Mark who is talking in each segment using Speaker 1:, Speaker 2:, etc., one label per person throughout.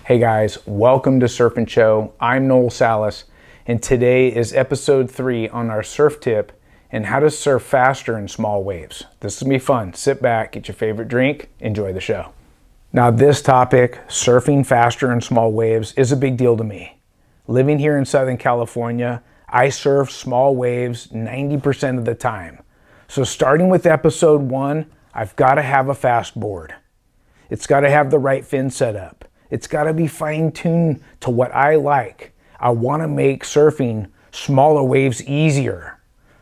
Speaker 1: Hey guys, welcome to Surf and Show. I'm Noel Salas, and today is episode 3 on our surf tip and how to surf faster in small waves. This is gonna be fun. Sit back, get your favorite drink, enjoy the show. Now this topic, surfing faster in small waves, is a big deal to me. Living here in Southern California, I surf small waves 90% of the time. So starting with episode 1, I've gotta have a fast board. It's gotta have the right fin setup. It's got to be fine-tuned to what I like. I want to make surfing smaller waves easier.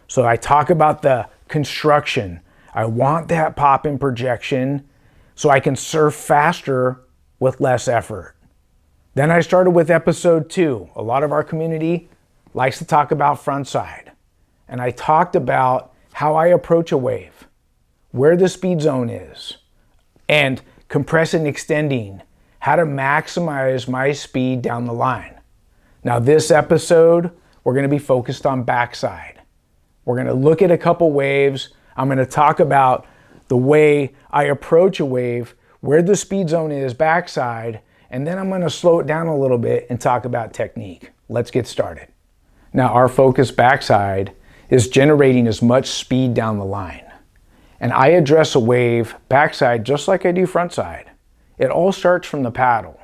Speaker 1: So I talk about the construction. I want that pop and projection so I can surf faster with less effort. Then I started with episode 2. A lot of our community likes to talk about frontside. And I talked about how I approach a wave, where the speed zone is, and compressing, extending, how to maximize my speed down the line. Now this episode, we're gonna be focused on backside. We're gonna look at a couple waves. I'm gonna talk about the way I approach a wave, where the speed zone is backside, and then I'm gonna slow it down a little bit and talk about technique. Let's get started. Now our focus backside is generating as much speed down the line. And I address a wave backside just like I do frontside. It all starts from the paddle.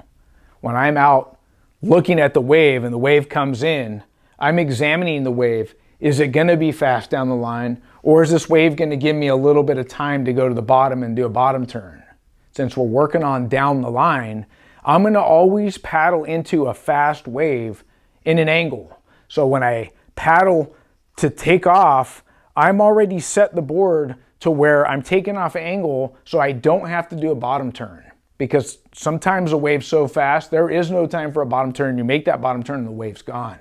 Speaker 1: When I'm out looking at the wave and the wave comes in, I'm examining the wave. Is it gonna be fast down the line, or is this wave gonna give me a little bit of time to go to the bottom and do a bottom turn? Since we're working on down the line, I'm gonna always paddle into a fast wave in an angle. So when I paddle to take off, I'm already set the board to where I'm taking off angle so I don't have to do a bottom turn. Because sometimes the wave's so fast, there is no time for a bottom turn. You make that bottom turn and the wave's gone.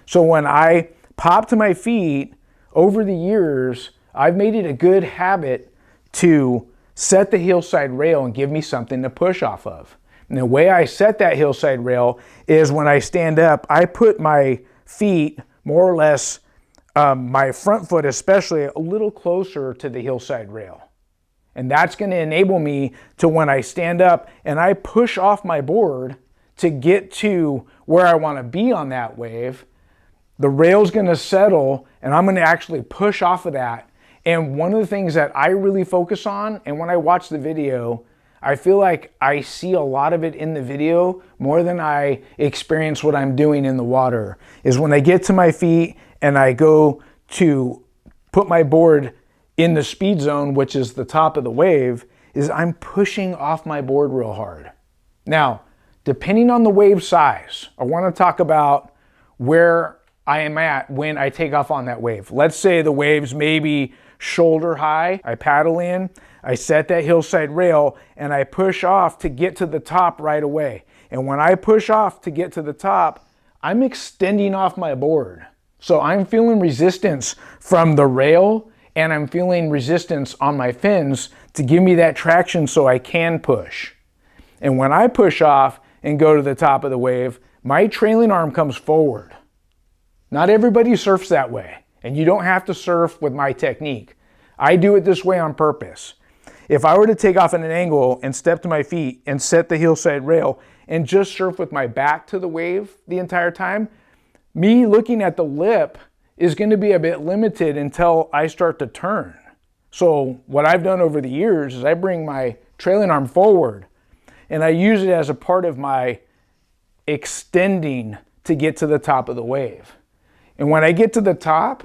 Speaker 1: So when I pop to my feet, over the years, I've made it a good habit to set the hillside rail and give me something to push off of. And the way I set that hillside rail is when I stand up, I put my feet more or less, my front foot especially, a little closer to the hillside rail. And that's going to enable me to, when I stand up and I push off my board to get to where I want to be on that wave, the rail's going to settle and I'm going to actually push off of that. And one of the things that I really focus on, and when I watch the video, I feel like I see a lot of it in the video more than I experience what I'm doing in the water, is when I get to my feet and I go to put my board in the speed zone, which is the top of the wave, is I'm pushing off my board real hard. Now, depending on the wave size, I want to talk about where I am at when I take off on that wave. Let's say the wave's maybe shoulder high. I paddle in, I set that hillside rail, and I push off to get to the top right away. And when I push off to get to the top, I'm extending off my board. So I'm feeling resistance from the rail, and I'm feeling resistance on my fins to give me that traction so I can push. And when I push off and go to the top of the wave, my trailing arm comes forward. Not everybody surfs that way, and you don't have to surf with my technique. I do it this way on purpose. If I were to take off at an angle and step to my feet and set the hillside rail and just surf with my back to the wave the entire time, me looking at the lip is going to be a bit limited until I start to turn. So what I've done over the years is I bring my trailing arm forward and I use it as a part of my extending to get to the top of the wave. And when I get to the top,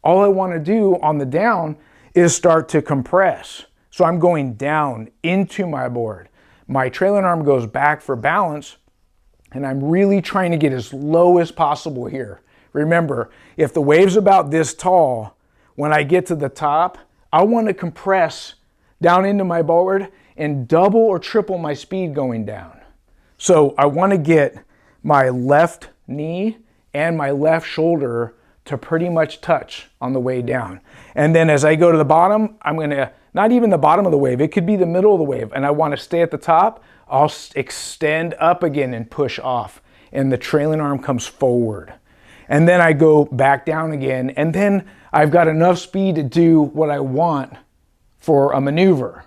Speaker 1: all I want to do on the down is start to compress. So I'm going down into my board. My trailing arm goes back for balance, and I'm really trying to get as low as possible here. Remember, if the wave's about this tall, when I get to the top, I want to compress down into my board and double or triple my speed going down. So I want to get my left knee and my left shoulder to pretty much touch on the way down. And then as I go to the bottom, I'm going to, not even the bottom of the wave, it could be the middle of the wave, and I want to stay at the top, I'll extend up again and push off, and the trailing arm comes forward. And then I go back down again, and then I've got enough speed to do what I want for a maneuver.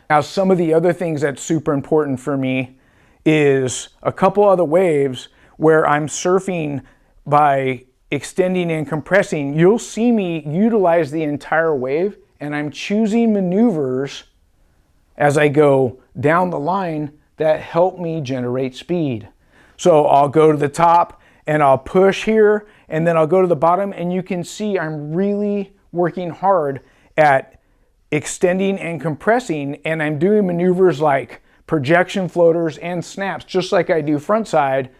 Speaker 1: Now, some of the other things that's super important for me is a couple other waves where I'm surfing by extending and compressing. You'll see me utilize the entire wave, and I'm choosing maneuvers as I go down the line that help me generate speed. So I'll go to the top and I'll push here, and then I'll go to the bottom, and you can see I'm really working hard at extending and compressing, and I'm doing maneuvers like projection floaters and snaps, just like I do frontside,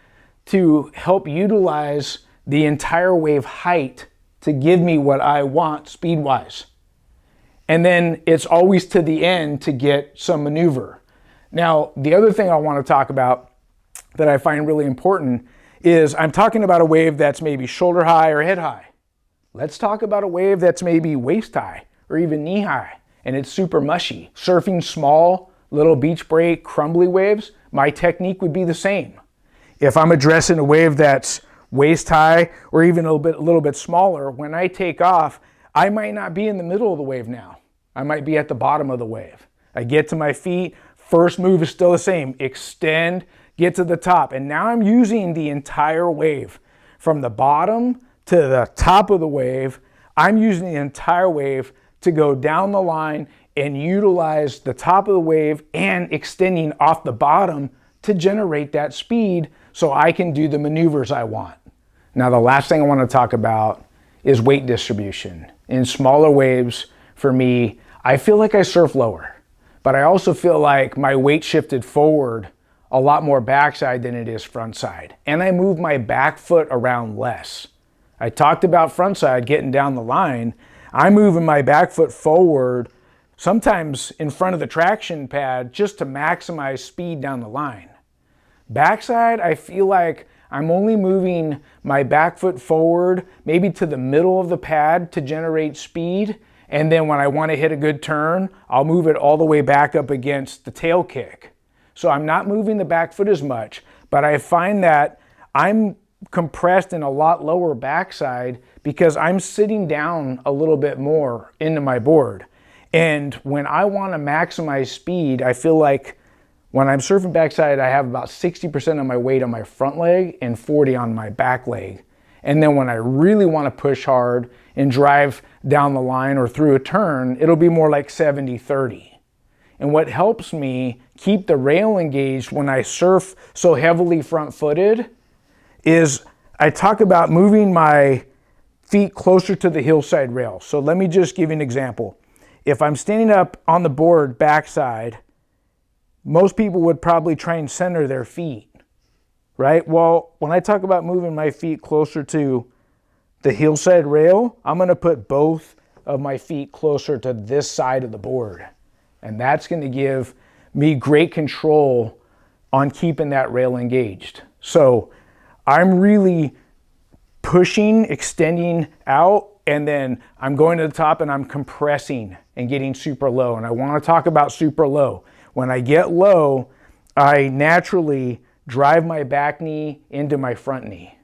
Speaker 1: to help utilize the entire wave height to give me what I want speed-wise. And then it's always to the end to get some maneuver. Now, the other thing I want to talk about that I find really important is I'm talking about a wave that's maybe shoulder high or head high. Let's talk about a wave that's maybe waist high or even knee high, and it's super mushy. Surfing small, little beach break, crumbly waves, my technique would be the same. If I'm addressing a wave that's waist high or even a little bit smaller, when I take off, I might not be in the middle of the wave now. I might be at the bottom of the wave. I get to my feet, first move is still the same. Extend, get to the top, and now I'm using the entire wave. From the bottom to the top of the wave, I'm using the entire wave to go down the line and utilize the top of the wave and extending off the bottom to generate that speed so I can do the maneuvers I want. Now, the last thing I want to talk about is weight distribution. In smaller waves, for me, I feel like I surf lower, but I also feel like my weight shifted forward a lot more backside than it is frontside, and I move my back foot around less. I talked about frontside getting down the line. I'm moving my back foot forward, sometimes in front of the traction pad, just to maximize speed down the line. Backside, I feel like I'm only moving my back foot forward, maybe to the middle of the pad to generate speed. And then when I want to hit a good turn, I'll move it all the way back up against the tail kick. So I'm not moving the back foot as much, but I find that I'm compressed in a lot lower backside because I'm sitting down a little bit more into my board. And when I want to maximize speed, I feel like when I'm surfing backside, I have about 60% of my weight on my front leg and 40 on my back leg. And then when I really want to push hard and drive down the line or through a turn, it'll be more like 70-30. And what helps me keep the rail engaged when I surf so heavily front-footed is I talk about moving my feet closer to the hillside rail. So let me just give you an example. If I'm standing up on the board backside, most people would probably try and center their feet, right? Well, when I talk about moving my feet closer to the hillside rail, I'm going to put both of my feet closer to this side of the board. And that's going to give me great control on keeping that rail engaged. So I'm really pushing, extending out, and then I'm going to the top and I'm compressing and getting super low. And I want to talk about super low. When I get low, I naturally drive my back knee into my front knee.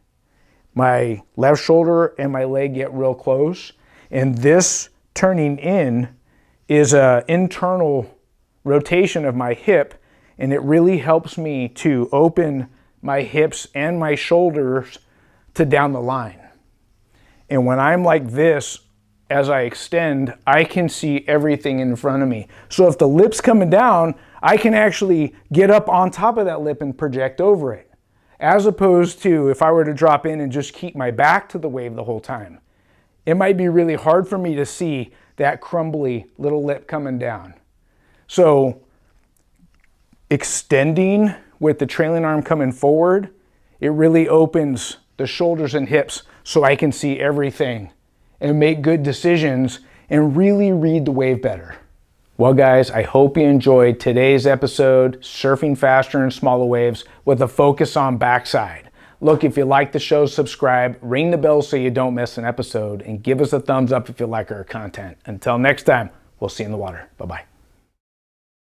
Speaker 1: My left shoulder and my leg get real close, and this turning in is an internal rotation of my hip, and it really helps me to open my hips and my shoulders to down the line. And when I'm like this, as I extend, I can see everything in front of me. So if the lip's coming down, I can actually get up on top of that lip and project over it. As opposed to if I were to drop in and just keep my back to the wave the whole time. It might be really hard for me to see that crumbly little lip coming down. So extending with the trailing arm coming forward, it really opens the shoulders and hips so I can see everything and make good decisions and really read the wave better. Well guys, I hope you enjoyed today's episode, surfing faster in smaller waves with a focus on backside. Look, if you like the show, subscribe, ring the bell so you don't miss an episode, and give us a thumbs up if you like our content. Until next time, we'll see you in the water. Bye-bye.